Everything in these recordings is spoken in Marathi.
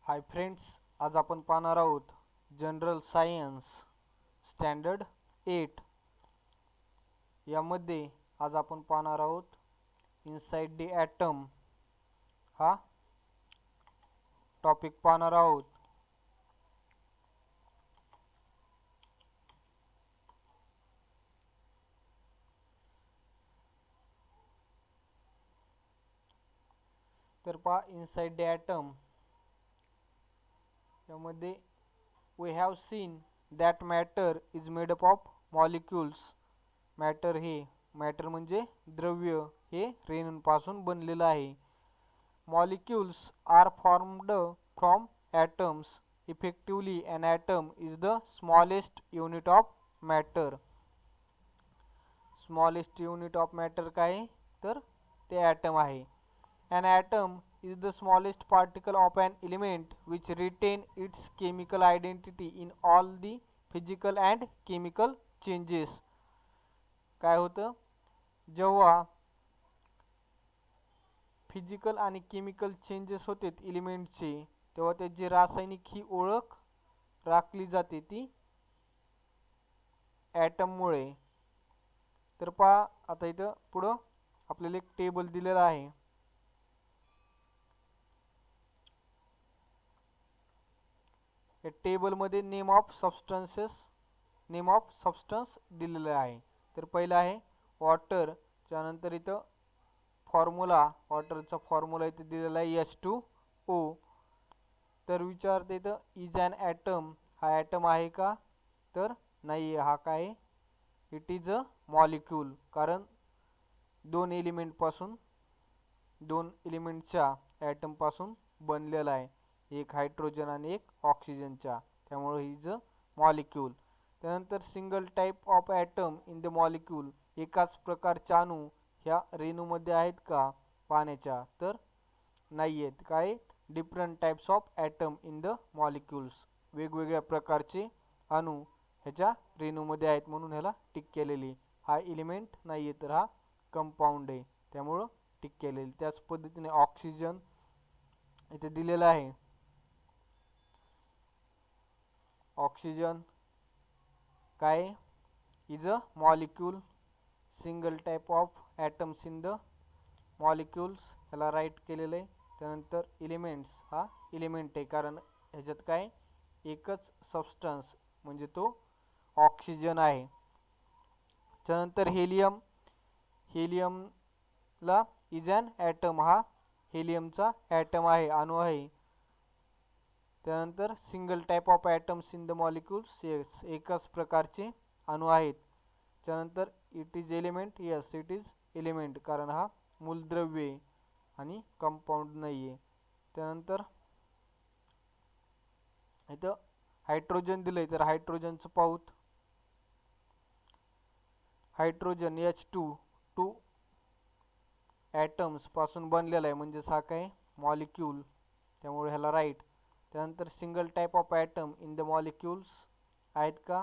हाय फ्रेंड्स, आज आपण पाहणार आहोत जनरल सायन्स स्टँडर्ड 8 यामध्ये आज आपण पाहणार आहोत इनसाइड द ॲटम हा टॉपिक पाहणार आहोत. तर पहा इनसाइड द ॲटम यामध्ये we have seen that matter is made up of molecules. Matter म्हणजे द्रव्य हे रेणूंपासून बनलेलं आहे. Molecules are formed from atoms. Effectively, an atom is the smallest unit of matter. Smallest unit of matter काय आहे तर ते atom आहे. An atom is the smallest particle of an element which retain its chemical identity in all the physical and chemical changes. काय होतं जेव्हा फिजिकल आणि केमिकल चेंजेस होतात एलिमेंटचे तेव्हा त्याची रासायनिक ही ओळख राखली जाते ती ॲटममुळे. तर पहा आता इथं पुढं आपल्याला एक टेबल दिलेला आहे. या टेबलमध्ये नेम ऑफ सबस्टन्स दिलेलं आहे. तर पहिलं आहे वॉटर, त्यानंतर इथं फॉर्म्युला, वॉटरचा फॉर्म्युला इथे दिलेला आहे H2O. तर विचारते इथं इज ॲन ॲटम, हा ॲटम आहे का तर नाही आहे. हा काय इट इज अ मॉलिक्यूल, कारण दोन एलिमेंटच्या ॲटमपासून बनलेला आहे, एक हायड्रोजन आणि एक ऑक्सिजनच्या, त्यामुळे ही इज अ मॉलिक्यूल. त्यानंतर single type of atom in the molecule, एकाच प्रकारच्या अणू ह्या रेणूमध्ये आहेत का पाण्याच्या तर नाही आहेत. काय different types of atom in the molecules, वेगवेगळ्या प्रकारचे अणू ह्याच्या रेणूमध्ये आहेत म्हणून ह्याला टिक केलेली. हा एलिमेंट नाही आहे तर हा कंपाऊंड आहे, त्यामुळं टिक केलेली. त्याच पद्धतीने ऑक्सिजन इथे दिलेला आहे. ऑक्सिजन काय is a molecule, single type of atoms in the molecules, ह्याला राईट केलेलं आहे. त्यानंतर एलिमेंट्स, हा एलिमेंट आहे कारण ह्याच्यात काय एकच सबस्टन्स म्हणजे तो ऑक्सिजन आहे. त्यानंतर हेलियमला इज ॲन ॲटम, हा हेलियमचा ॲटम आहे, अणू आहे. त्यानंतर single type of atoms in the molecules, yes एकच प्रकारचे अणू आहेत. त्यानंतर it is element, yes it is element कारण हा मूलद्रव्य आहे आणि कंपाऊंड नाही आहे. त्यानंतर इथं हायड्रोजन दिलंय तर हायड्रोजनचं पाहूत. हायड्रोजन H2 ॲटम्स पासून बनलेला आहे म्हणजे हा काय मॉलिक्यूल, त्यामुळे ह्याला राईट. त्यानंतर single type of atom in the molecules आहेत का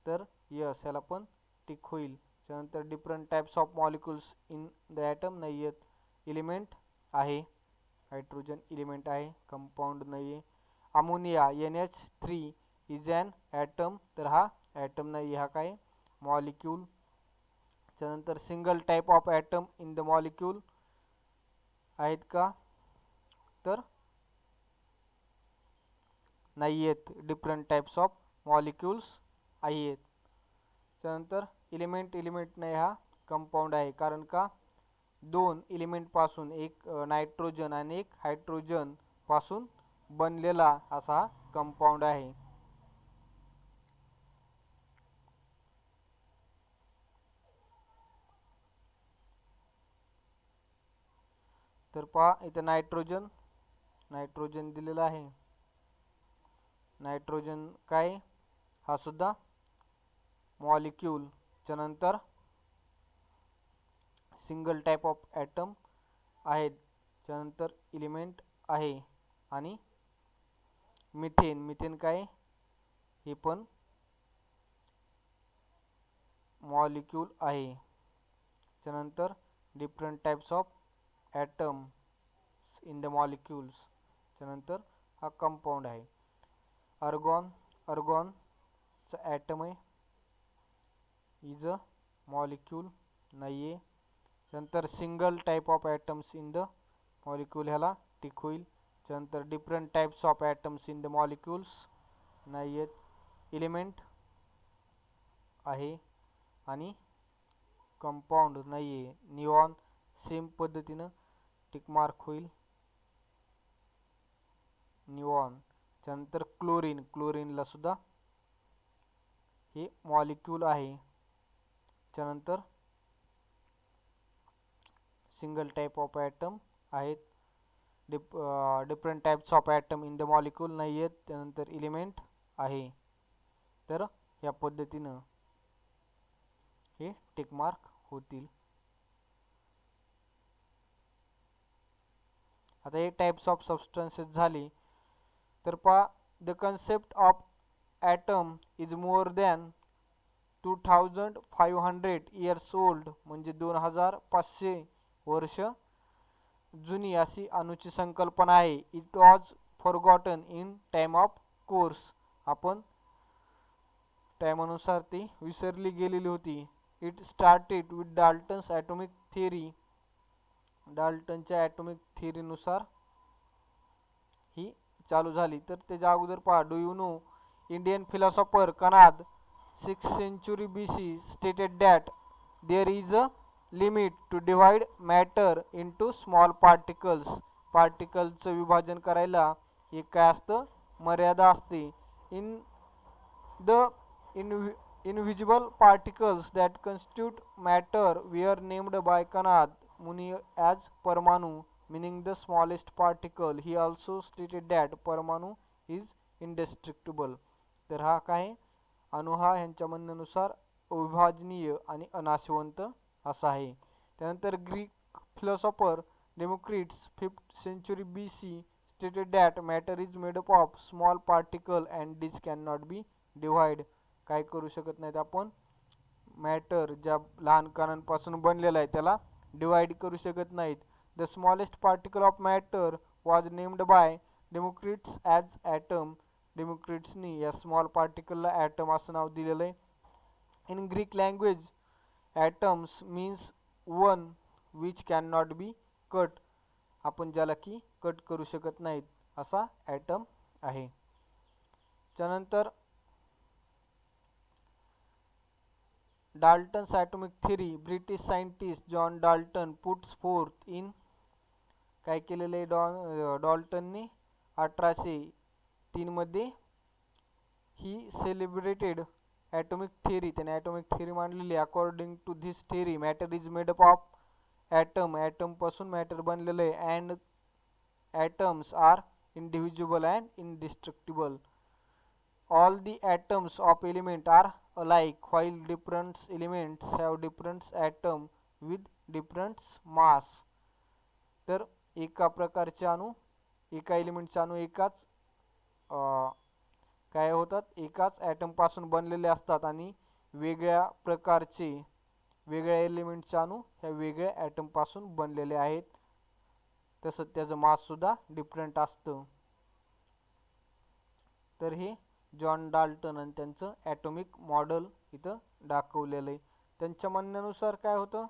तर यस, ह्याला पण टिक होईल. त्यानंतर different types of molecules in the atom नाही आहेत. एलिमेंट आहे, हायड्रोजन एलिमेंट आहे, कंपाऊंड नाही आहे. Ammonia NH3 is and item, तर हा ॲटम नाही, हा काय मॉलिक्यूल. त्यानंतर single type of atom in the molecule आहेत का तर नाही आहेत, डिफरंट टाईप्स ऑफ मॉलिक्यूल्स आहेत. त्यानंतर एलिमेंट नाही, हा कंपाऊंड आहे कारण का दोन एलिमेंटपासून, एक नायट्रोजन आणि एक हायड्रोजन पासून बनलेला असा हा कंपाऊंड आहे. तर पहा इथं नायट्रोजन दिलेला आहे. नायट्रोजन काय हा सुद्धा मॉलिक्यूल. त्यानंतर सिंगल टाईप ऑफ ॲटम आहेत, त्यानंतर एलिमेंट आहे. आणि मिथेन काय हे पण मॉलिक्यूल आहे. त्यानंतर different types of atoms in the molecules, त्यानंतर हा कंपाऊंड आहे. अर्गॉनचा ॲटम आहे, इज अ मॉलिक्यूल नाही आहे. नंतर single type of atoms in the molecule ह्याला टिक होईल. त्यानंतर different types of atoms in the molecules नाही आहेत. एलिमेंट आहे आणि कंपाऊंड नाही आहे. निऑन सेम पद्धतीनं टिक मार्क होईल. निऑन. त्यानंतर क्लोरीनला सुद्धा हे मॉलिक्यूल आहे. त्यानंतर सिंगल टाईप ऑफ ॲटम आहेत. Different types of atom in the molecule नाही आहेत. त्यानंतर एलिमेंट आहे. तर या पद्धतीनं हे टिक मार्क होतील. आता हे टाइप्स ऑफ सबस्टन्सेस झाले. तर पहा, the concept of atom is more than 2500 years old, म्हणजे 2500 वर्ष जुनी अशी अणूची संकल्पना आहे. It was forgotten in time of course. आपण टाइमानुसार ती विसरली गेलेली होती. It started with Dalton's atomic theory. डाल्टनच्या ॲटॉमिक थिअरीनुसार ही चालू झाली. तर त्याच्या अगोदर पहा, do you know Indian philosopher Kanad 6th century BC stated that there is a limit to divide matter into small particles. पार्टिकलचं विभाजन करायला एक काय असतं, मर्यादा असते. In the invisible particles that constitute matter were named by Kanad Muni as Parmanu, meaning the smallest particle. He also stated that Parmanu is indestructible. तर हा काय, अणु हा ह्यांच्या म्हणण्यानुसार अविभाजनीय आणि अनाशवंत असा आहे. त्यानंतर Greek philosopher Democritus 5th century BC stated that matter is made up of small particle and this cannot be divided. काय करू शकत नाहीत आपण, मॅटर ज्या लहान कणांपासून बनलेला आहे त्याला डिवाइड करू शकत नाहीत. The smallest particle of matter was named by Democritus as atom. डेमोक्रिट्सनी या स्मॉल पार्टिकलला ॲटम असं नाव दिलेलं आहे. In Greek language atoms means one which can not be cut. आपण ज्याला की कट करू शकत नाहीत असा ॲटम आहे. त्यानंतर Dalton's atomic theory. British scientist John Dalton puts forth in. काय केलेलं आहे डाल्टनने 1803 मध्ये ही सेलिब्रेटेड ॲटॉमिक थिअरी. त्याने ॲटॉमिक थिअरी मांडलेली. According to this theory matter is made up of atom. ॲटमपासून मॅटर बनलेलं आहे. And atoms are individual and indestructible. All the atoms of element are alike while different elements have different atom with different mass. तर एका प्रकारचे अणु, एका एलिमेंटचे अणु एकाच काय होतात, एकाच ॲटम पासून बनलेले असतात आणि वेगळ्या प्रकारचे वेगळ्या एलिमेंटचे अणु ह्या वेगळ्या ॲटम पासून बनलेले आहेत. तसंच त्याचं मास सुद्धा डिफरंट असतं. तर हे जॉन डाल्टन आणि त्यांचं ॲटॉमिक मॉडेल इथं दाखवलेलं आहे. त्यांच्या म्हणण्यानुसार काय होतं,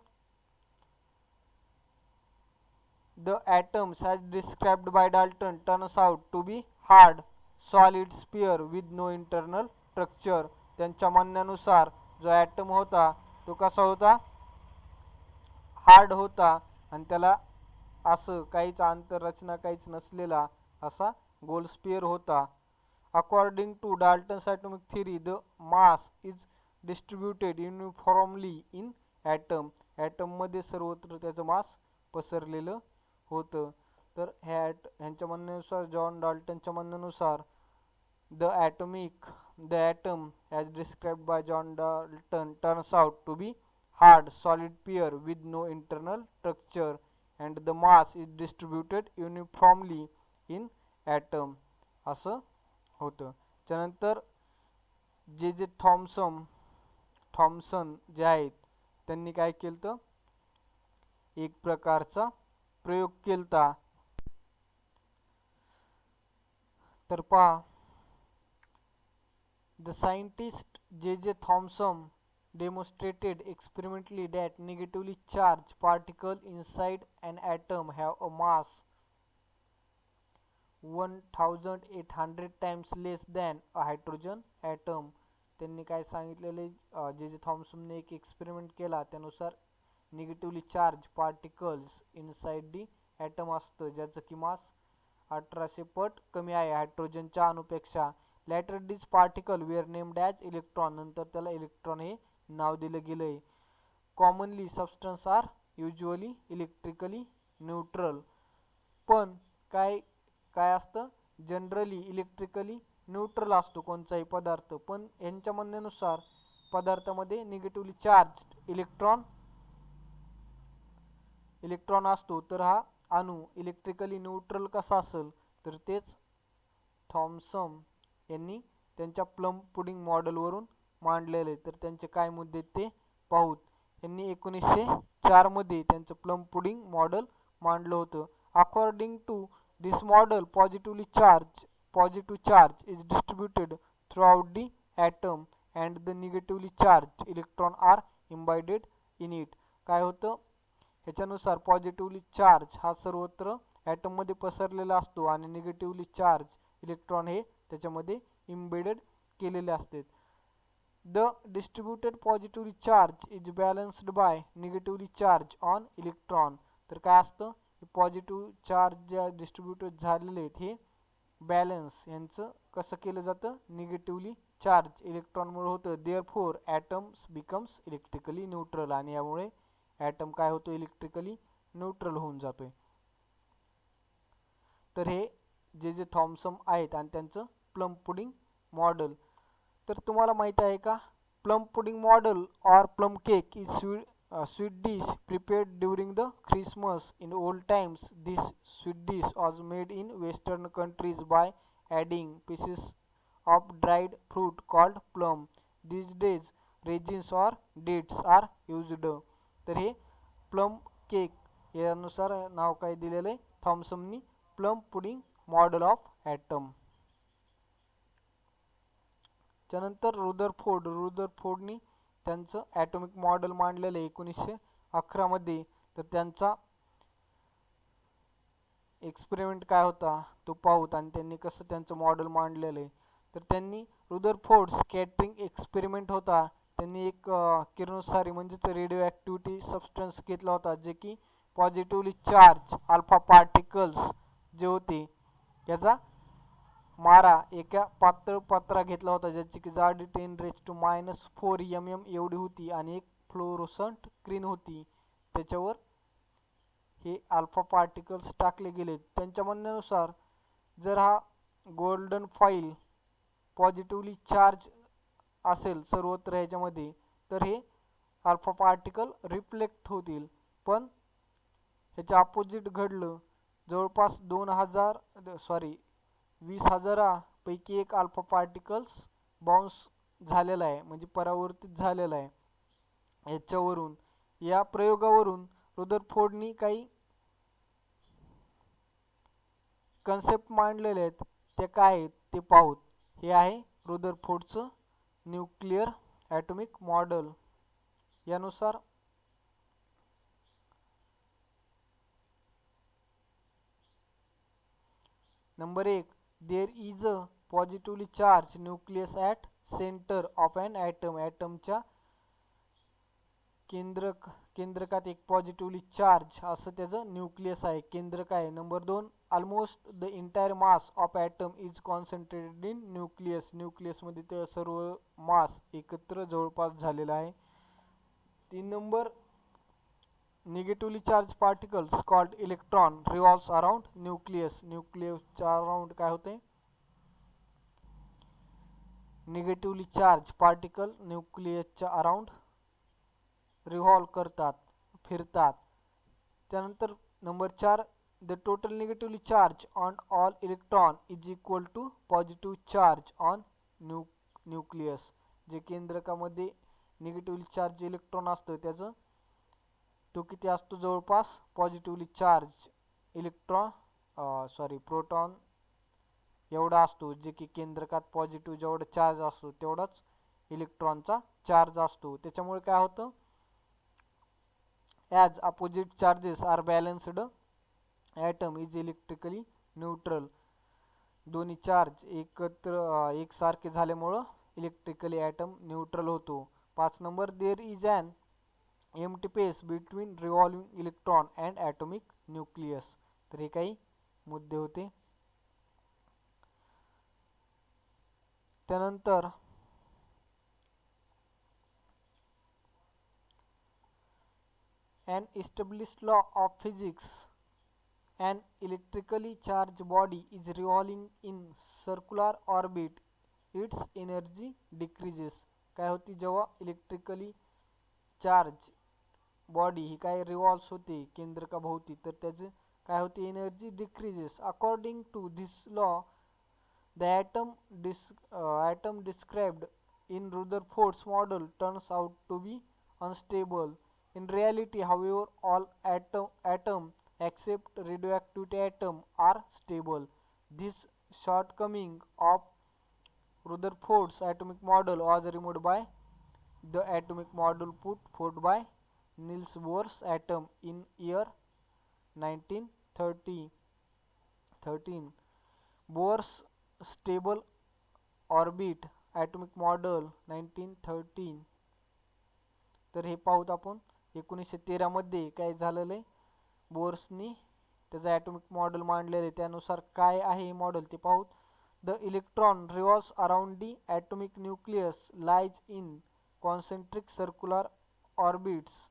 the atoms as described by Dalton turns out to be hard solid sphere with no internal structure. त्यांच्या म्हणण्यानुसार जो ॲटम होता तो कसा होता, हार्ड होता आणि त्याला असं काहीच आंतररचना काहीच नसलेला असा गोल स्पियर होता. According to Dalton's atomic theory, the mass is distributed uniformly in atom. Atom मध्ये सर्वत्र त्याचं मास पसरलेलं होतं. तर ह्यांच्या म्हणण्यानुसार, जॉन डाल्टनच्या म्हणण्यानुसार, the atom as described by John Dalton turns out to be hard solid pair with no internal structure and the mass is distributed uniformly in atom. असं होतं. त्यानंतर जे थॉम्सन जे आहेत त्यांनी काय केलं, एक प्रकारचा प्रयोग केलता. तर पहा, the scientist J.J. Thomson demonstrated experimentally that negatively charged particles inside an atom have a mass 1800 times less than a hydrogen atom. त्यांनी काय सांगितलेले, जे जे थॉम्सनने एक एक्सपेरिमेंट केला त्यानुसार negatively charge particles inside the atom असतं ज्याचं की मास 1800 पट कमी आहे हायड्रोजनच्या अणुपेक्षा. Later this particle were named as electron, नंतर त्याला इलेक्ट्रॉन हे नाव दिलं गेलंय. Commonly substance are usually electrically neutral, पण काय काय असतं, जनरली इलेक्ट्रिकली न्यूट्रल असतो कोणताही पदार्थ, पण यांच्या म्हणण्यानुसार पदार्थामध्ये निगेटिव्हली चार्ज इलेक्ट्रॉन असतो. तर हा अणू इलेक्ट्रिकली न्यूट्रल कसा असेल, तर तेच थॉम्सन यांनी त्यांच्या प्लम पुडिंग मॉडेलवरून मांडलेले. तर त्यांचे काय मुद्दे ते पाहूत. यांनी 1904 मध्ये त्यांचं प्लम पुडिंग मॉडेल मांडलं होतं. According to this model positive charge is distributed throughout the atom and the negatively charged electron are embedded in it. काय होतं, ह्याच्यानुसार पॉझिटिव्हली चार्ज हा सर्वत्र ॲटम मध्ये पसरलेला असतो आणि निगेटिव्हली चार्ज इलेक्ट्रॉन हे त्याच्यामध्ये इम्बेडेड केलेले असतात. The distributed positively charge is balanced by negatively charge on electron. तर काय असतं, पॉझिटिव्ह चार्ज ज्या डिस्ट्रीब्युटेड झालेले आहेत हे बॅलन्स यांचं कसं केलं जातं, निगेटिव्हली चार्ज इलेक्ट्रॉनमुळे होतं. Therefore atoms becomes electrically neutral, आणि यामुळे ॲटम काय होतो, इलेक्ट्रिकली न्यूट्रल होऊन जातोय. तर हे जे जे थॉम्सन आहेत आणि त्यांचं प्लम पुडिंग मॉडेल. तर तुम्हाला माहित आहे का, plum pudding model or plum cake is sweet dish prepared during the Christmas. In old times, this sweet dish was made in Western countries by adding pieces of dried fruit called plum. These days, raisins or dates are used. तर हे प्लम केक यानुसार नाव काय दिलेलं आहे थॉम्सननी, plum pudding model of atom. त्यानंतर रुदरफोर्डनी त्यांचं ॲटॉमिक मॉडेल मांडलेलं आहे 1911 मध्ये. तर त्यांचा एक्सपेरिमेंट काय होता तो पाहूत आणि त्यांनी कसं त्यांचं मॉडेल मांडलेलं आहे. तर त्यांनी रुदरफोर्ड स्कॅटरिंग एक्सपेरिमेंट होता. त्यांनी एक किरणोत्सारी म्हणजेच रेडिओ ॲक्टिव्हिटी सबस्टन्स घेतला होता, जे की पॉझिटिव्हली चार्ज अल्फा पार्टिकल्स जे होते याचा मारा एका पातळ पत्रा घेतला होता, ज्याची की जाडी 10⁻⁴ mm एवढी होती आणि एक फ्लोरोसंट स्क्रीन होती. त्याच्यावर हे अल्फा पार्टिकल्स टाकले गेले. त्यांच्या म्हणण्यानुसार जर हा गोल्डन फॉईल पॉझिटिव्हली चार्ज असेल सर्वत्र ह्याच्यामध्ये, तर हे अल्फा पार्टिकल रिफ्लेक्ट होतील. पण ह्याच्या अपोजिट घडलं. जवळपास 20,000पैकी एक अल्फा पार्टिकल्स बाउन्स झालेला आहे, म्हणजे परावर्तित झालेला आहे. याच्यावरून या प्रयोगावरून रुदरफोर्डनी काही कन्सेप्ट मांडलेले आहेत. ते काय आहेत ते पाहूत. हे आहे रुदरफोर्डचं न्यूक्लिअर ॲटॉमिक मॉडेल. यानुसार number 1, there is a positively charge nucleus at center of an atom. ॲटमच्या केंद्रकात एक पॉझिटिव्हली चार्ज असं त्याचं न्यूक्लियस आहे, केंद्रक आहे. Number 2, almost the entire mass of atom is concentrated in nucleus. न्यूक्लियसमध्ये ते सर्व मास एकत्र जवळपास झालेला आहे. 3 number, negatively charge particles called electron revolves around nucleus. न्यूक्लियसच्या अराउंड काय होते, negatively charge particle न्यूक्लियसच्या around revolve करतात, फिरतात. त्यानंतर number 4, the total negatively charge on all electron is equal to positive charge on nucleus. जे केंद्रकामध्ये निगेटिव्हली चार्ज इलेक्ट्रॉन असतं त्याचं तो किती असतो, जवळपास पॉझिटिव्हली चार्ज प्रोटॉन एवढा असतो, जे की केंद्रकात पॉझिटिव्ह जेवढा चार्ज असतो तेवढाच इलेक्ट्रॉनचा चार्ज असतो. त्याच्यामुळे काय होतं, as opposite charges are balanced atom is electrically neutral. दोन्ही चार्ज एकसारखे झाल्यामुळं इलेक्ट्रिकली ॲटम न्यूट्रल होतो. 5 number, there is an empty space between revolving electron and atomic nucleus. तर हे काही मुद्दे होते. त्यानंतर an established law of physics, an electrically charged body is revolving in circular orbit, its energy decreases. काय होती, जेव्हा इलेक्ट्रिकली चार्ज बॉडी ही काय रिव्हॉल्व्स होते केंद्रकाभोवती, तर त्याचे काय होते, energy decreases. According to this law the atom described in Rutherford's model turns out to be unstable. In reality, however, all atoms except radioactivity atom are stable. This shortcoming of Rutherford's atomic model was removed by the atomic model put forth by Niels Bohr's atom in year 1913. Bohr's stable orbit atomic model 1913. तर हे पाहूत आपण. 1913 मध्ये काय झालेलं आहे, बोर्सनी त्याचं ॲटॉमिक मॉडेल मांडलेलं आहे. त्यानुसार काय आहे हे मॉडेल ते पाहूत. The electron revolves around the atomic nucleus lies in concentric circular orbits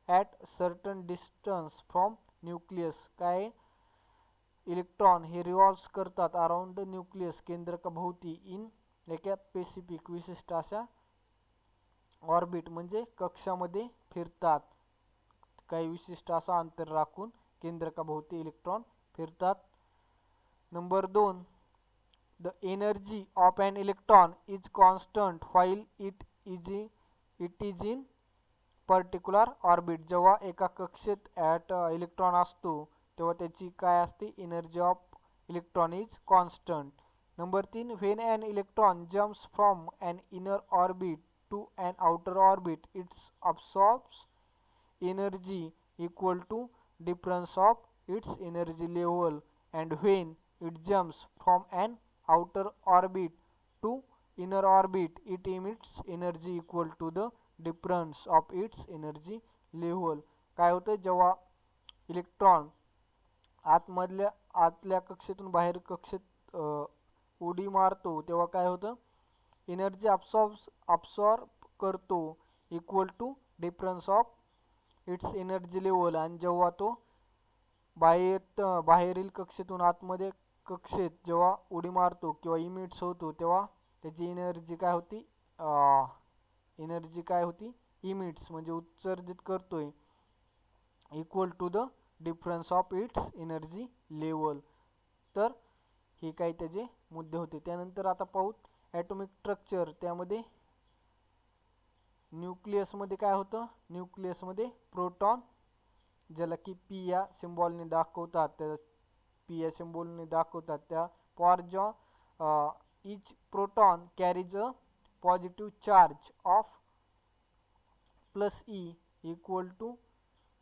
at certain distance from nucleus. काय, इलेक्ट्रॉन हे रिव्हॉल्व्स करतात अराउंड द न्यूक्लियस केंद्रकाभोवती इन एका स्पेसिफिक विशिष्ट अशा ऑर्बिट म्हणजे कक्षामध्ये फिरतात. काही विशिष्ट असा अंतर राखून केंद्रकाभोवती इलेक्ट्रॉन फिरतात. Number 2, the energy of an electron is constant while it is in particular orbit. जेव्हा एका कक्षेत इलेक्ट्रॉन असतो तेव्हा त्याची काय असते, energy of electron is constant. Number 3, when an electron jumps from an inner orbit to an outer orbit its absorbs energy equal to difference of its energy level, and when it jumps from an outer orbit to inner orbit it emits energy equal to the difference of its energy level. काय होतं, जेव्हा इलेक्ट्रॉन आतल्या कक्षेतून बाहेर कक्षेत उडी मारतो तेव्हा काय होतं, एनर्जी अब्सॉर्ब करतो equal to difference of its energy level. आणि जेव्हा तो बाहेरील कक्षेतून आतमध्ये कक्षेत जेव्हा उडी मारतो किंवा इमिट्स होतो तेव्हा त्याची एनर्जी काय होती, इमिट्स म्हणजे उत्सर्जित करतोय, equal to the difference of its energy level. तर हे काही त्याचे मुद्दे होते. त्यानंतर आता पाहूत ॲटॉमिक स्ट्रक्चर. त्यामध्ये न्यूक्लियसमध्ये काय होतं, न्यूक्लियसमध्ये प्रोटॉन, ज्याला की पी या सिम्बॉलने दाखवतात, त्या for each proton carries a positive charge of plus e equal to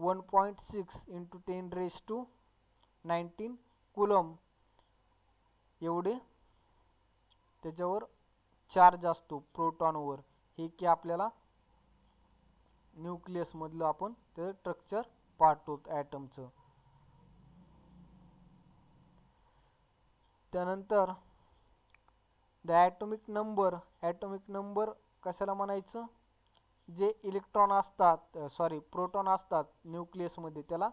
1.6 into 10⁻19 coulomb एवढे त्याच्यावर चार्ज असतो प्रोटॉनवर. हे की आपल्याला न्यूक्लियसमधलं आपण त्याचं स्ट्रक्चर पाहतो ॲटमचं. त्यानंतर द ॲटॉमिक नंबर कशाला म्हणायचं, जे इलेक्ट्रॉन असतात प्रोटॉन असतात न्यूक्लियसमध्ये त्याला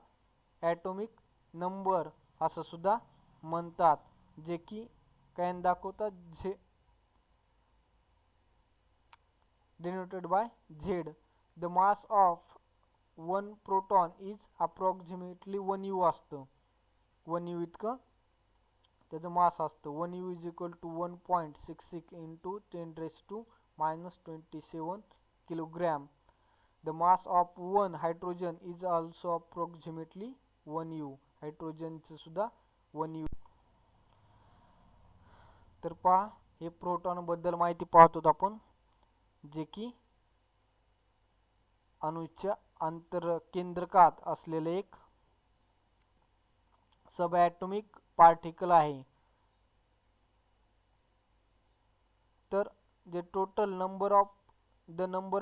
ॲटॉमिक नंबर असं सुद्धा म्हणतात, जे की काय दाखवतात, denoted by Z. The mass of one proton is approximately 1 U असतं. 1 U इतकं त्याचं मास असतं. 1 U is equal to 1.66 into 10⁻⁻27 kilogram. The mass of one hydrogen is also approximately 1 U. हायड्रोजनचं सुद्धा 1 U. तर पहा हे प्रोटॉन बद्दल माहिती पाहतो आपण, जे की अणूच्या अंतरकेंद्रकात असलेले एक सब ॲटॉमिक पार्टिकल आहे. तर the total number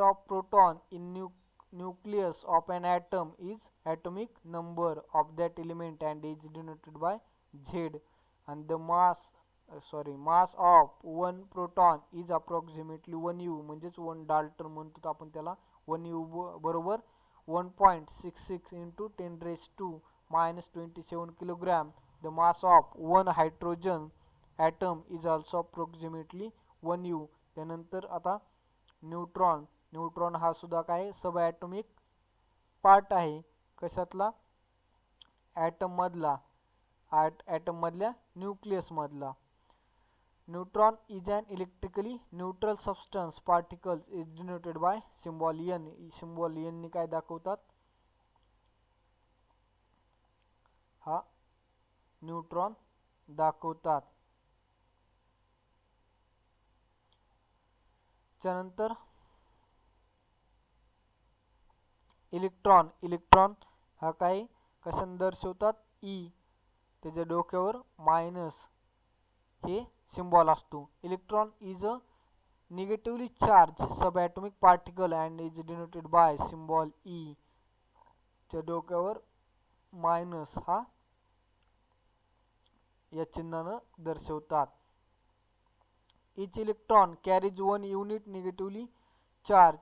of proton in nucleus of an atom is atomic number of that element and is denoted by Z, and the mass of one proton is approximately 1 U, म्हणजेच 1 डाल्टन म्हणतो आपण त्याला. 1 U बरोबर 1.66 into 10 raised to minus 27 kilogram. The mass of one hydrogen atom is also approximately 1 U. त्यानंतर आता न्यूट्रॉन हा सुद्धा काय सब ॲटॉमिक पार्ट आहे. कशातला? ॲटम मधल्या न्यूक्लियस मधला. Neutron is an electrically neutral substance particle is denoted by symbol N. Symbol N ने काय दाखवतात? हा न्यूट्रॉन दाखवतात. त्यानंतर इलेक्ट्रॉन हा काय कशाने दर्शवतात? ई. त्याच्या डोक्यावर मायनस हे सिम्बॉल असतो. Electron is a negatively charge sub atomic particle and is denoted by symbol E. च्या डोक्यावर मायनस हा या चिन्हानं दर्शवतात. Each electron carries 1 unit negatively charge.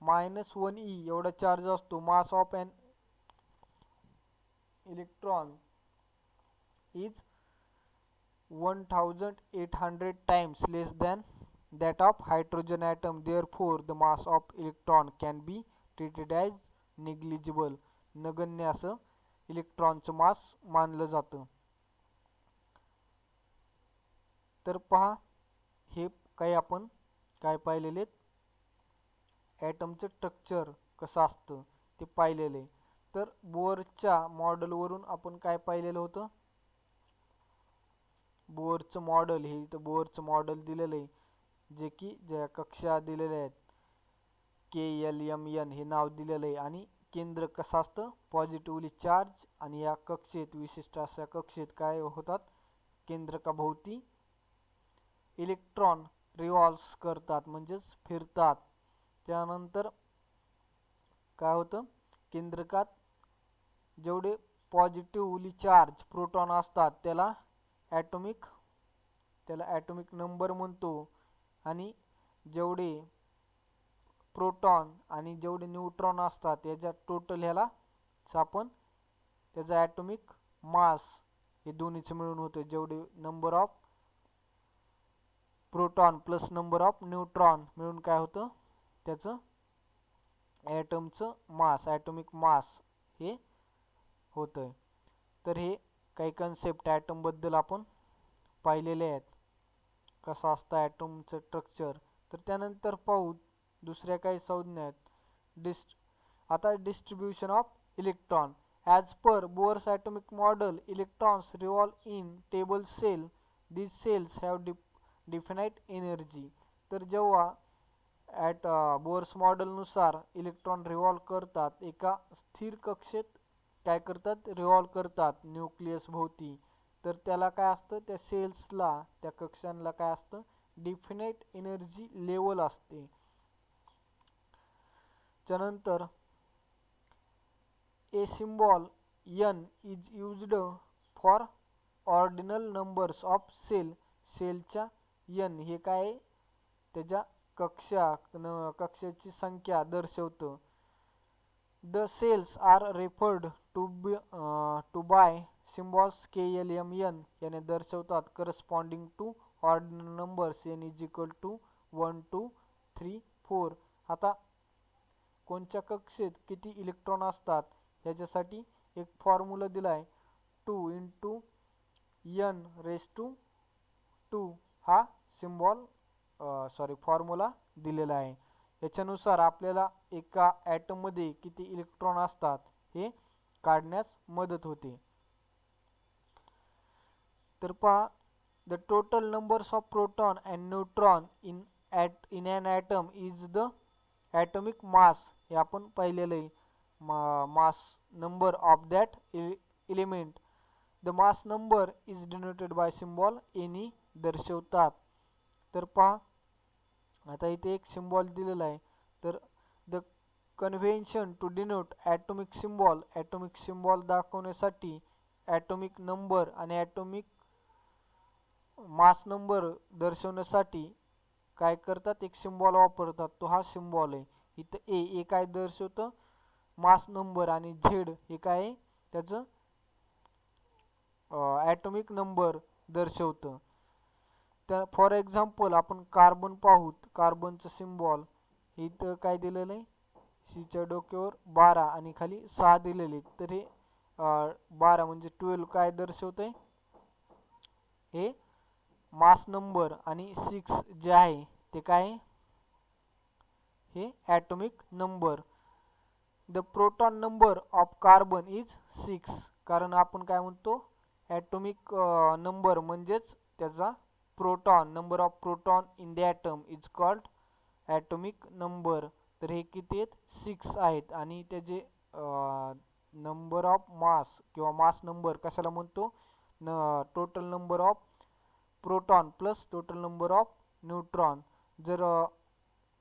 -1 E एवढा चार्ज असतो. Mass of an electron is 1800 times less than that of hydrogen atom. Therefore, the mass of electron can be treated as negligible. नगण्य असं इलेक्ट्रॉनचं मास मानलं जातं. तर पहा हे काही आपण काय पाहिलेले, ॲटमचं स्ट्रक्चर कसं असतं ते पाहिलेले. तर बोरच्या मॉडेलवरून आपण काय पाहिलेलं होतं? बोरचं मॉडेल, हे इथं बोरचं मॉडेल दिलेलं आहे, जे की ज्या कक्षा दिलेल्या आहेत KLMN हे नाव दिलेलं आहे. आणि केंद्र कसं असतं? Positively charge. आणि या कक्षेत विशिष्ट अशा कक्षेत काय होतात? केंद्रकाभोवती इलेक्ट्रॉन रिव्हॉल्व्स करतात, म्हणजेच फिरतात. त्यानंतर काय होतं? केंद्रकात जेवढे पॉझिटिव्हली चार्ज प्रोटॉन असतात त्याला ॲटॉमिक नंबर म्हणतो. आणि जेवढे प्रोटॉन आणि जेवढे न्यूट्रॉन असतात याच्या टोटल ह्याला आपण त्याचा ॲटॉमिक मास हे दोन्हीचं मिळून होतं. जेवढे number of proton plus number of neutron मिळून काय होतं? त्याचं ॲटमचं मास, ॲटॉमिक मास हे होतं. तर हे काही कन्सेप्ट ॲटमबद्दल आपण पाहिलेले आहेत, कसं असतं ॲटमचं स्ट्रक्चर. तर त्यानंतर पाहू दुसऱ्या काही संज्ञा आहेत. आता distribution of electron. As per Bohr's atomic model, electrons revolve in table shell. These shells have definite energy. तर जेव्हा बोर्स मॉडेलनुसार इलेक्ट्रॉन रिव्हॉल्व करतात, एका स्थिर कक्षेत काय करतात? रिव्हॉल्व करतात न्यूक्लियस भोवती. तर त्याला काय असतं? त्या सेल्सला, त्या कक्षांना काय असतं? डिफाइनाइट एनर्जी लेवल असते. त्यानंतर a symbol N is used for ordinal numbers of shell. सेलच्या N हे काय? त्याच्या कक्षाची संख्या दर्शवतं. The shells are referred to by symbols KLMN याने दर्शवतात, corresponding to ordinal numbers N is equal to 1 2 3 4. आता कोणत्या कक्षेत किती इलेक्ट्रॉन असतात याच्यासाठी एक फॉर्म्युला दिलाय. 2 into N raised to 2 हा फॉर्म्युला दिलेला आहे. याच्यानुसार आपल्याला एका ॲटममध्ये किती इलेक्ट्रॉन असतात हे काढण्यास मदत होते. तर पहा, the total numbers of proton and neutron in an atom is the atomic mass. हे आपण पाहिलेलं आहे. mass number of that element. the mass number is denoted by symbol any दर्शवतात. तर पहा आता इथे एक सिम्बॉल दिलेला आहे. तर the convention to denote atomic symbol दाखवण्यासाठी ॲटॉमिक नंबर आणि ॲटॉमिक मास नंबर दर्शवण्यासाठी काय करतात, एक सिम्बॉल वापरतात. तो हा सिम्बॉल आहे. इथं ए काय दर्शवतं, मास नंबर, आणि झेड हे काय आहे, त्याचं ॲटॉमिक नंबर दर्शवतं. तर फॉर एक्झाम्पल आपण कार्बन पाहूत. कार्बनचं सिम्बॉल इथं काय दिलेलं आहे, सीच्या डोक्यावर 12 आणि खाली 6 दिलेले. तर हे 12 म्हणजे 12 काय दर्शवतंय, हे मास नंबर, आणि 6 जे आहे ते काय आहे, हे atomic number. The proton number of carbon is 6. कारण आपण काय म्हणतो, ॲटॉमिक नंबर म्हणजेच त्याचा proton, number of proton in the atom is called atomic number. तर हे किती आहेत, 6 आहेत. आणि त्याचे नंबर ऑफ मास किंवा मास नंबर कशाला म्हणतो, total number of proton plus total number of neutron. जर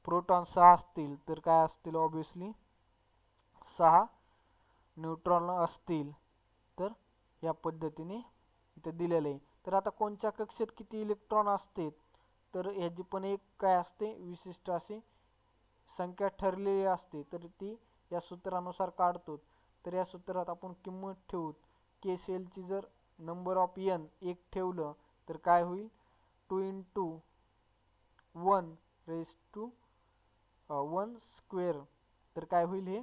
प्रोटॉन 6 असतील तर काय असतील, ऑब्विसली 6 न्यूट्रॉन असतील. तर या पद्धतीने इथे दिलेलं आहे. तर आता कोणत्या कक्षेत किती इलेक्ट्रॉन असते, तर ह्याची पण एक काय असते, विशिष्ट अशी संख्या ठरलेली असते. तर ती या सूत्रानुसार काढतो. तर या सूत्रात आपण किंमत ठेवू. के सेलची जर नंबर ऑफ एन 1 ठेवलं तर काय होईल, 2 इंटू 1 रेस टू 1 स्क्वेअर. तर काय होईल, हे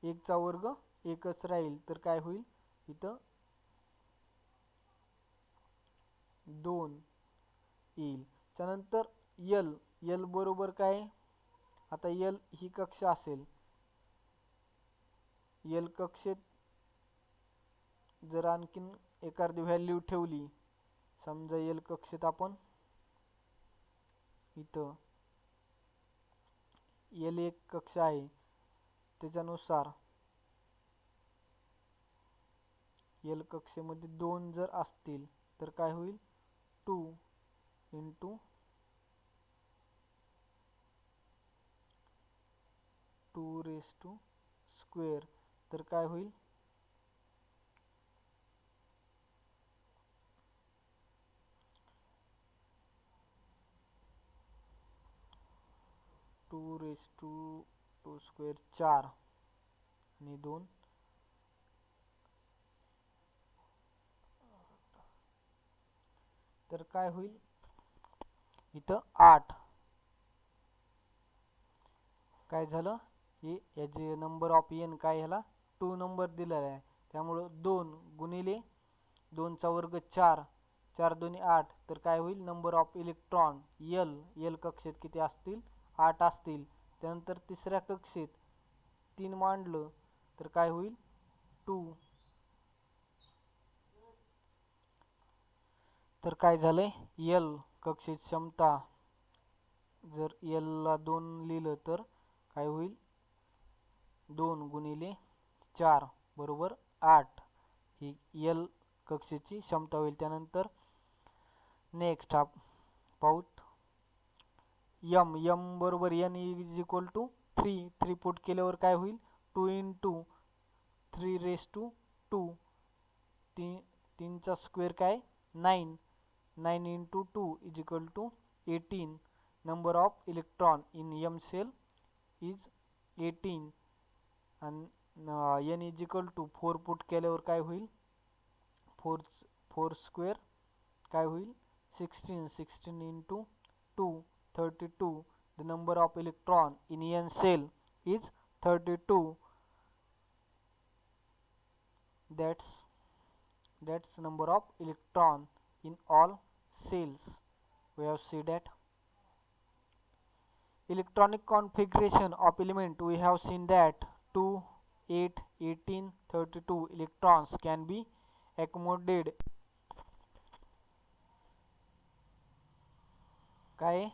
1 चा वर्ग 1च राहील. तर काय होईल, इथं 2 येईल. त्यानंतर यल बरोबर काय, आता यल ही कक्षा असेल. यल कक्षेत जर आणखीन एखादी व्हॅल्यू ठेवली, समजा यल कक्षेत आपण इथं यल एक कक्षा आहे, त्याच्यानुसार यल कक्षेमध्ये 2 जर असतील तर काय होईल, 2 इंटू 2 रेस टू स्क्वेअर. तर काय होईल, टू रेस टू 2 स्क्वेअर 4 आणि 2. तर काय होईल, इथं 8. काय झालं, हे याचे नंबर ऑफ एन काय, ह्याला 2 नंबर दिलेला आहे. त्यामुळं 2 गुणिले 2 चा वर्ग 4, 4 2 8. तर काय होईल, नंबर ऑफ इलेक्ट्रॉन यल कक्षेत किती असतील, 8 असतील. त्यानंतर तिसऱ्या कक्षेत 3 मांडलं तर काय होईल, 2. तर काय झालंय, यल कक्षेत क्षमता जर यल ला 2 लिहिलं तर काय होईल, 2 गुणिले 4 बरोबर 8. ही यल कक्षेची क्षमता होईल. त्यानंतर नेक्स्ट पाहूत यम बरोबर N is equal to 3 put केल्यावर काय होईल, 2 इंटू 3 रेस टू 2. 3 चा स्क्वेअर काय, 9 into 2 is equal to 18. Number of electron in M shell is 18. आणि N is equal to 4 put केल्यावर काय होईल, 4 स्क्वेअर काय होईल, 16 into 2 32. The number of electron in n cell is 32. That's number of electron in all cells. We have seen that. Electronic configuration of element, we have seen that 2, 8, 18, 32 electrons can be accommodated काय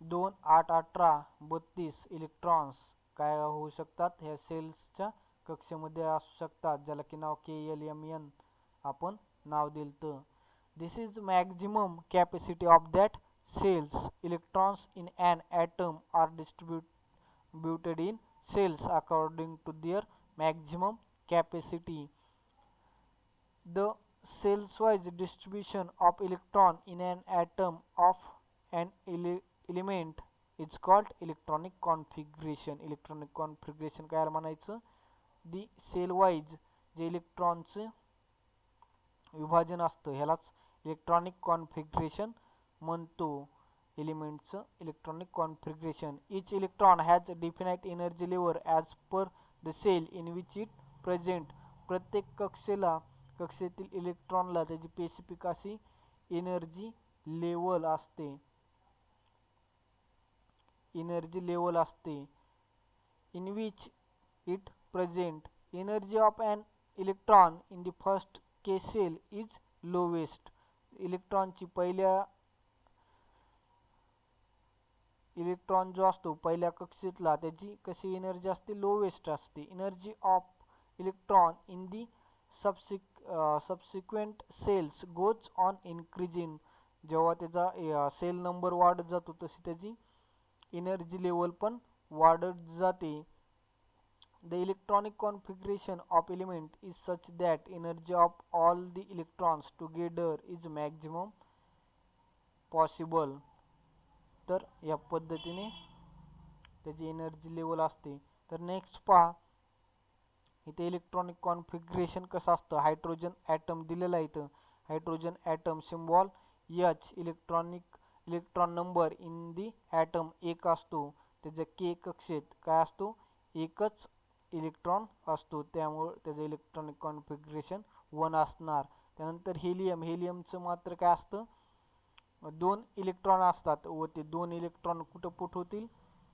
2 8 18 32 इलेक्ट्रॉन्स काय होऊ शकतात ह्या सेल्सच्या कक्षेमध्ये असू शकतात, ज्याला की नाव KLMN आपण नाव दिलतं. This is maximum capacity of that cells. Electrons in an atom are distributed in cells according to their maximum capacity. The cell-wise distribution of electron in an atom of an element is called electronic configuration. Electronic configuration काय म्हणायचं? the cell-wise जे इलेक्ट्रॉनचे विभाजन असतं ह्यालाच इलेक्ट्रॉनिक कॉन्फिगरेशन म्हणतो. एलिमेंटचं electronic configuration. Each electron has definite energy level as per the shell in which it present. प्रत्येक कक्षेतील इलेक्ट्रॉनला त्याची स्पेसिफिक अशी एनर्जी लेवल असते. In which it present. Energy of an electron in the first K shell is lowest. इलेक्ट्रॉनची इलेक्ट्रॉन जो असतो पहिल्या कक्षेतला त्याची कशी एनर्जी असते? लोवेस्ट असते. Energy of electron in the subsequent shells goes on increasing. जेव्हा त्याचा सेल नंबर वाढत जातो तशी त्याची एनर्जी लेवल पण वाढत जाते. The electronic configuration of element is such that energy of all the electrons together is maximum possible. तर या पद्धतीने त्याची एनर्जी लेवल असते. तर नेक्स्ट पहा इथे इलेक्ट्रॉनिक कॉन्फिगरेशन कसं असतं. हायड्रोजन ॲटम दिलेला आहे इथं. Hydrogen atom symbol H. Electron number in the atom एक असतो. त्याच्या के कक्षेत काय असतो? एकच इलेक्ट्रॉन असतो, त्यामुळे त्याचं इलेक्ट्रॉनिक कॉन्फिगरेशन 1 असणार. त्यानंतर हेलियमचं मात्र काय असतं? 2 इलेक्ट्रॉन असतात व ते 2 इलेक्ट्रॉन कुठं पुट होतील?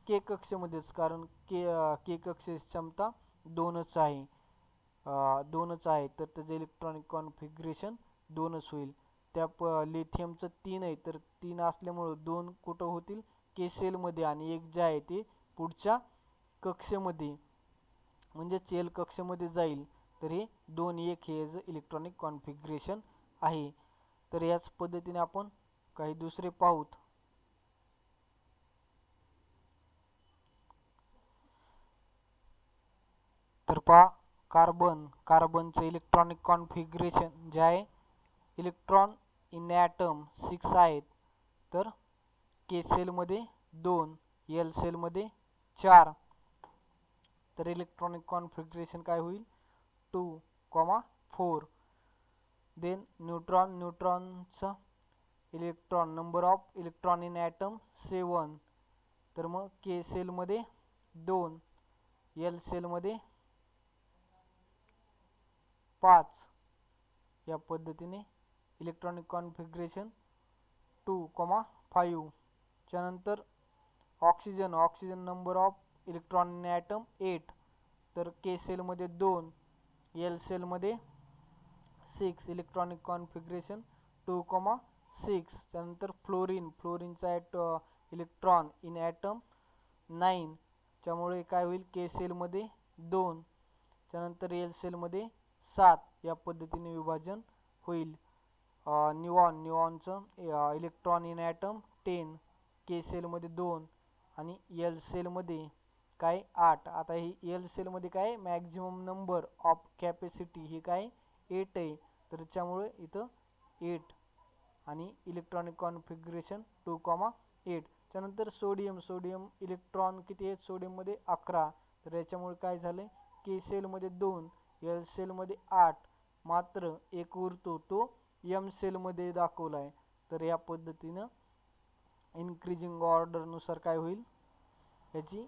के कक्षेमध्येच, कारण के कक्षेची क्षमता 2च आहे. तर त्याचं इलेक्ट्रॉनिक कॉन्फिगरेशन 2च होईल. त्या लिथियमचं 3 आहे, तर 3 असल्यामुळं 2 कुठं होतील? के सेलमध्ये, आणि एक जे आहे ते पुढच्या कक्षेमध्ये म्हणजे एल कक्षेमध्ये जाईल. तर हे 2 1 हे इलेक्ट्रॉनिक कॉन्फिगरेशन आहे. तर याच पद्धतीने आपण काही दुसरे पाहूत. तर पहा कार्बनचे इलेक्ट्रॉनिक कॉन्फिगरेशन जे आहे इलेक्ट्रॉन इन ॲटम 6 आहेत. तर के सेलमध्ये 2, एल सेलमध्ये 4. तर इलेक्ट्रॉनिक कॉन्फिगरेशन काय होईल? 2, 4. देन न्यूट्रॉनचं electron number of electron in atom 7. तर मग के सेलमध्ये 2, एल सेलमध्ये 5. या पद्धतीने इलेक्ट्रॉनिक कॉन्फिगरेशन 2, 5. त्यानंतर oxygen number of electron in atom 8. तर के सेलमध्ये 2, एल सेलमध्ये 6. Electronic configuration 2, 6. त्यानंतर फ्लोरीनचा इलेक्ट्रॉन इन ॲटम 9. त्यामुळे काय होईल? के सेलमध्ये 2, त्यानंतर एल सेलमध्ये 7. या पद्धतीने विभाजन होईल. निऑनचं इलेक्ट्रॉन इन ॲटम 10. के सेलमध्ये 2 आणि एल सेलमध्ये काय 8. आता ही एल सेलमध्ये काय मॅक्झिमम नंबर ऑफ कॅपॅसिटी ही काय 8 आहे. तर त्यामुळे इथं 8 आणि इलेक्ट्रॉनिक कॉन्फिगरेशन 2, 8. त्यानंतर सोडियम इलेक्ट्रॉन किती आहेत? सोडियममध्ये 11. तर याच्यामुळे काय झालं? के सेलमध्ये 2, एल सेलमध्ये 8, मात्र एक उरतो तो एम सेलमध्ये दाखवला आहे. तर या पद्धतीनं इन्क्रीजिंग ऑर्डरनुसार काय होईल? याची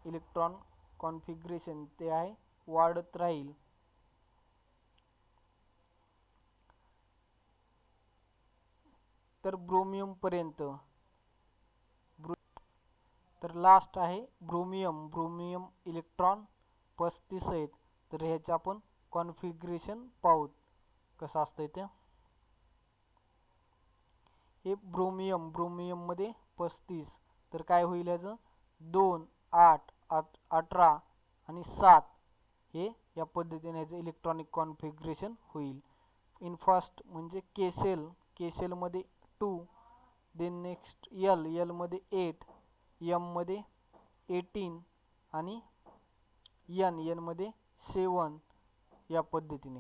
इलेक्ट्रॉन कॉन्फिगरेशन ते आहे वाढत राहील. तर ब्रोमियमपर्यंत. तर लास्ट आहे ब्रोमियम इलेक्ट्रॉन 35 आहेत. तर ह्याचं आपण कॉन्फिगरेशन पाहूत कसं असतंय ते. हे ब्रोमियममध्ये 35 तर काय होईल याचं 2 8 18 आणि 7 हे या पद्धतीने याचं इलेक्ट्रॉनिक कॉन्फिगरेशन होईल. इन फर्स्ट म्हणजे के सेलमध्ये 2, देन नेक्स्ट एल मध्ये 8, एम मध्ये 18 आणि एन मध्ये 7 या पद्धतीने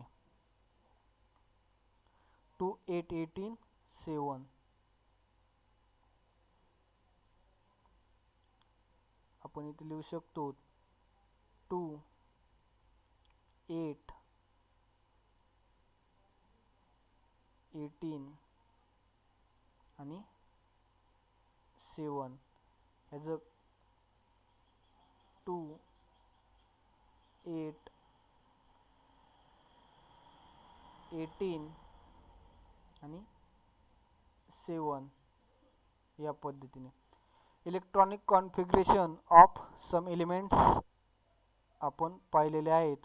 2 8 18 7 आपण इथे लिहू शकतो 2 8 18 आणि 7 ह्याचं 2 8 18 आणि 7 या पद्धतीने electronic configuration of some elements आपण पाहिलेले आहेत.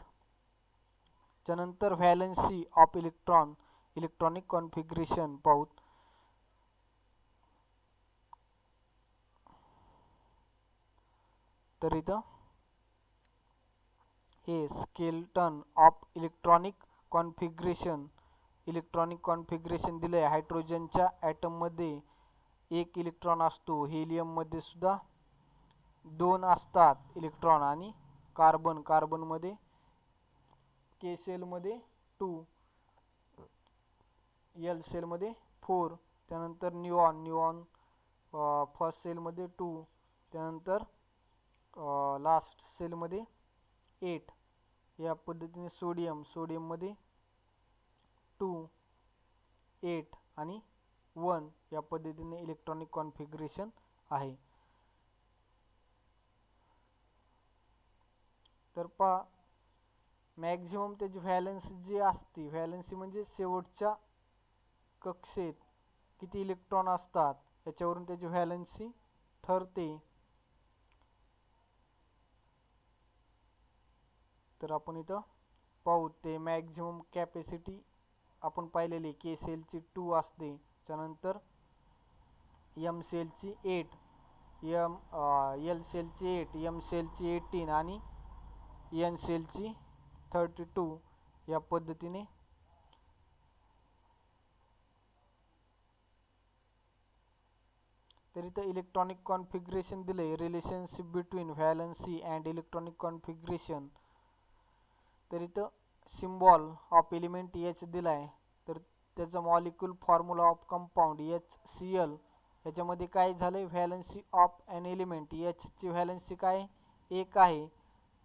त्यानंतर व्हॅलेन्सी ऑफ इलेक्ट्रॉनिक कॉन्फिगरेशन पाहू. तर इथं हे स्केलेटन ऑफ इलेक्ट्रॉनिक कॉन्फिगरेशन दिले. हायड्रोजनच्या ॲटममध्ये 1 इलेक्ट्रॉन असतो, हेलियममध्ये सुद्धा 2 असतात इलेक्ट्रॉन आणि कार्बनमध्ये के सेलमध्ये 2, एल सेलमध्ये 4, त्यानंतर न्यूऑन फर्स्ट सेलमध्ये 2, त्यानंतर लास्ट सेलमध्ये 8 या पद्धतीने सोडियममध्ये 2 8 आणि 1 या पद्धतीने इलेक्ट्रॉनिक कॉन्फिगरेशन आहे. तर पहा मॅक्झिमम त्याची व्हॅलेन्सी जी असते, व्हॅलेन्सी म्हणजे शेवटच्या कक्षेत किती इलेक्ट्रॉन असतात याच्यावरून त्याची व्हॅलेन्सी ठरते. तर आपण इथं पाहू ते मॅक्झिमम कॅपॅसिटी आपण पाहिलेली के सेलची 2 असते, त्यानंतर एम सेलची 8, एल सेलची 8, एम सेलची 18 आणि एन सेलची 32 या पद्धतीने तर इथं इलेक्ट्रॉनिक कॉन्फिगरेशन दिले. Relationship between valency and electronic configuration. तर इथं सिम्बॉल ऑफ एलिमेंट एच दिलाय. तर त्याचा molecule formula of compound HCl. याच्यामध्ये काय झालंय valency of an element H ची व्हॅलेन्सी काय 1 आहे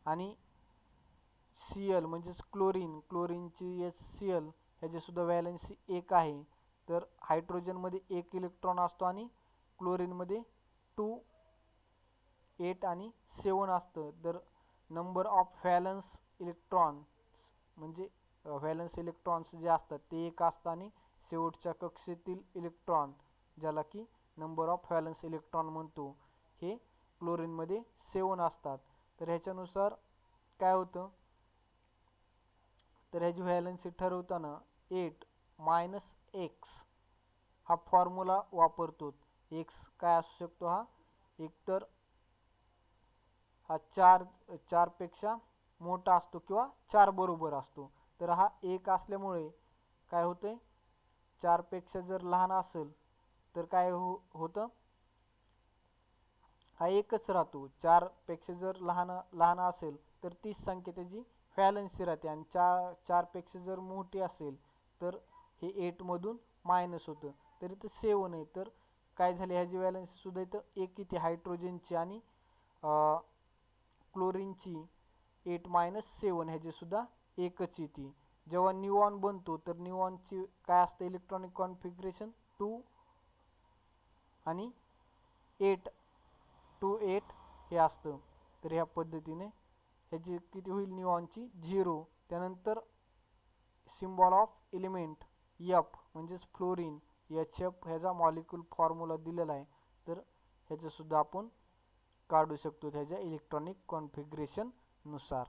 आणि Cl म्हणजेच क्लोरीनची HCl ह्याची सुद्धा व्हॅलेन्सी 1 आहे. तर हायड्रोजनमध्ये 1 इलेक्ट्रॉन असतो आणि क्लोरीनमध्ये 2 8 आणि 7 असतं. तर नंबर ऑफ व्हॅलन्स इलेक्ट्रॉन्स म्हणजे व्हॅलन्स इलेक्ट्रॉन्स जे असतात ते 1 असतं आणि शेवटच्या कक्षेतील इलेक्ट्रॉन ज्याला की नंबर ऑफ व्हॅलन्स इलेक्ट्रॉन म्हणतो हे क्लोरीनमध्ये 7 असतात. तर ह्याच्यानुसार काय होतं तर ह्याची व्हॅलेन्सी ठरवताना 8 - x हा फॉर्म्युला वापरतो. x काय असू शकतो हा एकतर हा 4 पेक्षा मोठा असतो किंवा 4 बरोबर असतो. तर हा 1 असल्यामुळे काय होतंय 4 पेक्षा जर लहान असेल तर काय होतं हा एकच राहतो. 4 पेक्षा जर लहान असेल तर तीच संख्या त्याची व्हॅलेन्सी राहते आणि 4 पेक्षा जर मोठी असेल तर हे 8 मधून मायनस होतं. तर इथं 7 आहे. तर काय झाले ह्याची व्हॅलेन्सी सुद्धा इथं 1 येते हायड्रोजनची आणि क्लोरीनची 8 - 7 ह्याची सुद्धा एकच येते. जेव्हा न्यूऑन बनतो तर न्यूऑनची काय असतं इलेक्ट्रॉनिक कॉन्फिगरेशन 2 आणि 8 2 8 हे असतं. तर ह्या पद्धतीने ह्याची किती होईल न्यूऑनची 0. त्यानंतर सिम्बॉल ऑफ एलिमेंट F म्हणजेच फ्लोरीन HF ह्याचा मॉलिक्यूल फॉर्म्युला दिलेला आहे. तर ह्याचं सुद्धा आपण काढू शकतो ह्याच्या इलेक्ट्रॉनिक कॉन्फिगरेशन नुसार.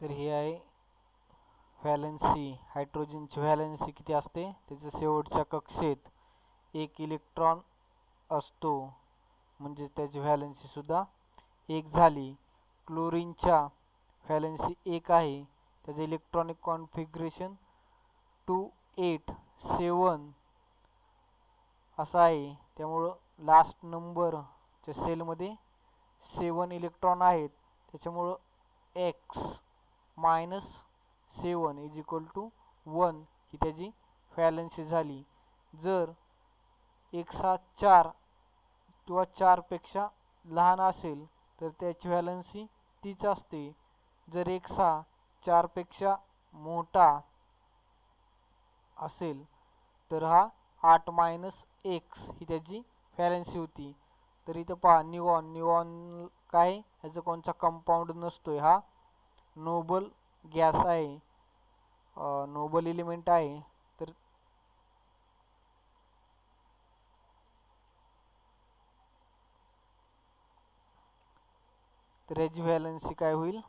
तर हे आहे व्हॅलेन्सी. हायड्रोजनची व्हॅलेन्सी किती असते? त्याच्या शेवटच्या कक्षेत एक इलेक्ट्रॉन असतो, म्हणजे त्याची व्हॅलेन्सी सुद्धा एक झाली. क्लोरीनच्या व्हॅलेन्सी एक आहे, त्याचे इलेक्ट्रॉनिक कॉन्फिगरेशन 287 असं आहे. त्यामुळं लास्ट नंबरच्या सेलमध्ये 7 इलेक्ट्रॉन आहेत. त्याच्यामुळं x minus 7 is equal to 1 ही त्याची व्हॅलेन्सी झाली. जर x हा 4 किंवा 4पेक्षा लहान असेल तर त्याची व्हॅलेन्सी तीच असते. जर x हा 4पेक्षा मोठा असेल तर हा 8 मायनस x ही त्याची व्हॅलेन्सी होती. तर इथं पहा निऑन. निऑन काय? ह्याचा कोणता कंपाऊंड नसतोय, हा नोबल गॅस आहे, नोबल एलिमेंट आहे. तर ह्याची व्हॅलेन्सी काय होईल?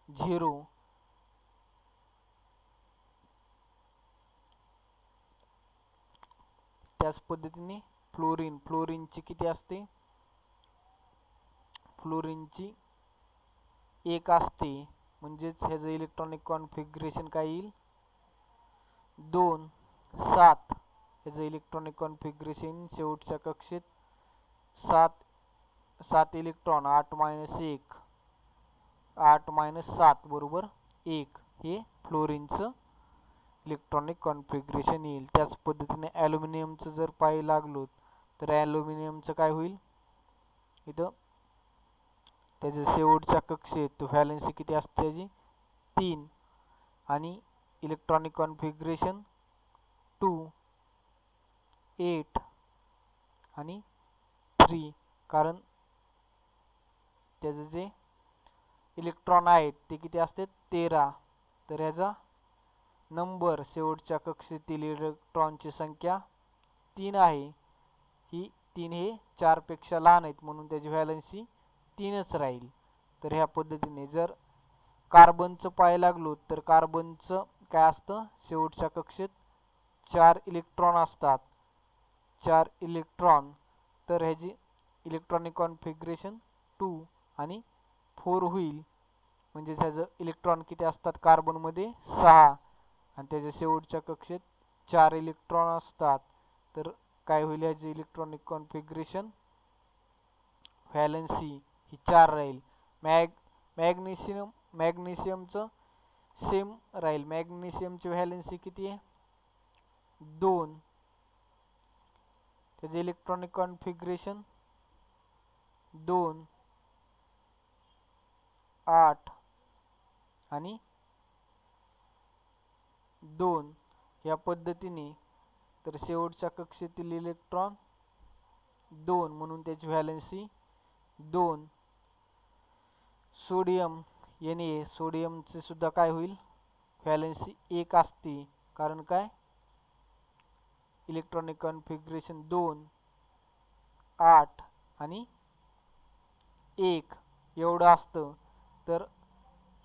0. त्याच पद्धतीने फ्लोरीन. फ्लोरीनची किती असते? फ्लोरीनची 1 असते, म्हणजेच ह्याचं इलेक्ट्रॉनिक कॉन्फिगरेशन काय येईल? 2 7. ह्याचं इलेक्ट्रॉनिक कॉन्फिगरेशन शेवटच्या कक्षेत 7 इलेक्ट्रॉन. 8 मायनस 1, 8 मायनस 7 बरोबर 1 हे फ्लोरीनचं इलेक्ट्रॉनिक कॉन्फिगरेशन येईल. त्याच पद्धतीने ॲल्युमिनियमचं जर पाहायला लागलो तर ॲल्युमिनियमचं काय होईल? इथं त्याच्या शेवटच्या कक्षेत व्हॅलेन्सी किती असते त्याची? 3 आणि इलेक्ट्रॉनिक कॉन्फिगरेशन 2 8 आणि 3, कारण त्याचे जे इलेक्ट्रॉन आहेत ते किती असतात? 13. तर ह्याचा नंबर शेवटच्या कक्षेतील इलेक्ट्रॉनची संख्या 3 आहे. ही 3 हे 4पेक्षा लहान आहेत म्हणून त्याची व्हॅलेन्सी 3च राहील. तर ह्या पद्धतीने जर कार्बनचं पाहायला लागलो तर कार्बनचं काय असतं? शेवटच्या कक्षेत 4 इलेक्ट्रॉन असतात. 4 इलेक्ट्रॉन. तर ह्याची इलेक्ट्रॉनिक कॉन्फिगरेशन 2 आणि 4 होईल. म्हणजे ह्याचं इलेक्ट्रॉन किती असतात कार्बनमध्ये? 6 आणि त्याच्या शेवटच्या कक्षेत 4 इलेक्ट्रॉन असतात. तर काय होईल ह्याचे इलेक्ट्रॉनिक कॉन्फिगरेशन? व्हॅलेन्सी ही 4 राहील. मॅग्नेशियमचं सेम राहील. मॅग्नेशियमची व्हॅलेन्सी किती आहे? 2. त्याचे इलेक्ट्रॉनिक कॉन्फिगरेशन 2 8 आणि 2 या पद्धतीने. तर शेवटच्या कक्षेतील इलेक्ट्रॉन 2 म्हणून त्याची व्हॅलेन्सी 2. Sodium Na. सोडियमचे सुद्धा काय होईल? व्हॅलेन्सी 1 असते, कारण काय? इलेक्ट्रॉनिक कॉन्फिगरेशन 2 8 आणि 1 एवढं असतं. तर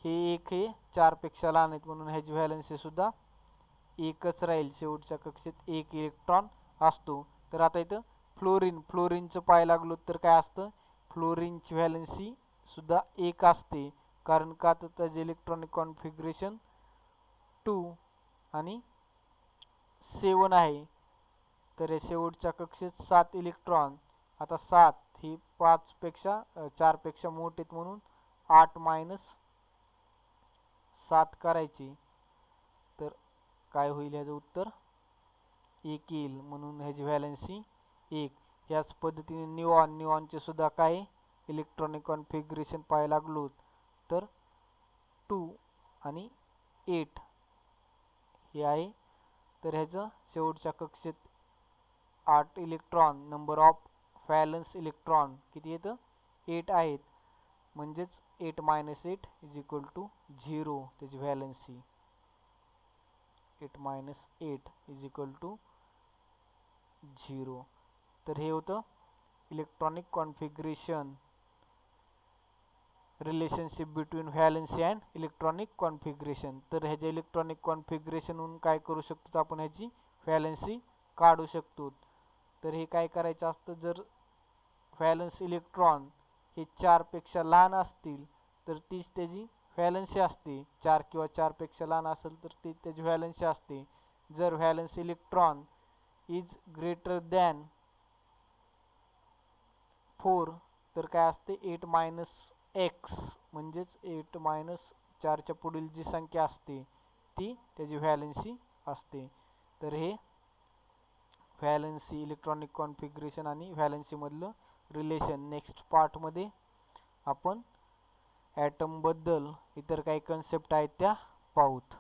हे 1 हे 4पेक्षा लहान आहेत म्हणून ह्याची व्हॅलेन्सी सुद्धा 1च राहील. शेवटच्या कक्षेत 1 इलेक्ट्रॉन असतो. तर आता इथं फ्लोरीनचं पाहायला लागलो तर काय असतं? फ्लोरीनची व्हॅलेन्सी सुद्धा 1 असते, कारण का? तर त्याचे इलेक्ट्रॉनिक कॉन्फिगरेशन 2 आणि 7 आहे. तर या शेवटच्या कक्षेत 7 इलेक्ट्रॉन. आता 7 ही 4पेक्षा मोठे म्हणून 8 मायनस 7 करायची. तर काय होईल? ह्याचं उत्तर 1 येईल, म्हणून ह्याची व्हॅलेन्सी 1. याच पद्धतीने निऑनचे सुद्धा काय इलेक्ट्रॉनिक कॉन्फिगरेशन पाहायला लागलो तर 2 आणि 8 हे आहे. तर ह्याचं शेवटच्या कक्षेत 8 electron. Number of valence electron किती येतं? 8 आहेत. म्हणजेच 8 मायनस 8 इज इक्वल टू 0 त्याची valency. 8 minus 8 is equal to 0. तर हे होतं electronic configuration. Relationship between valency and electronic configuration. तर ह्याच्या इलेक्ट्रॉनिक कॉन्फिगरेशनहून काय करू शकतो आपण, ह्याची व्हॅलेन्सी काढू शकतो. तर हे काय करायचं असतं, जर व्हॅलन्स इलेक्ट्रॉन हे 4 पेक्षा लहान असतील तर तीच त्याची व्हॅलेन्सी असते. 4 किंवा 4 पेक्षा लहान असेल तर ती त्याची व्हॅलेन्सी असते. जर valence electron is greater than 4 तर काय असते 8 मायनस एक्स, म्हणजेच 8 मायनस 4च्या पुढील जी संख्या असते ती त्याची व्हॅलेन्सी असते. तर हे व्हॅलेन्सी, इलेक्ट्रॉनिक कॉन्फिगरेशन आणि व्हॅलेन्सी मधलं रिलेशन. नेक्स्ट पार्टमध्ये आपण ॲटम बद्दल इतर काही कन्सेप्ट आहेत त्या पाहूत.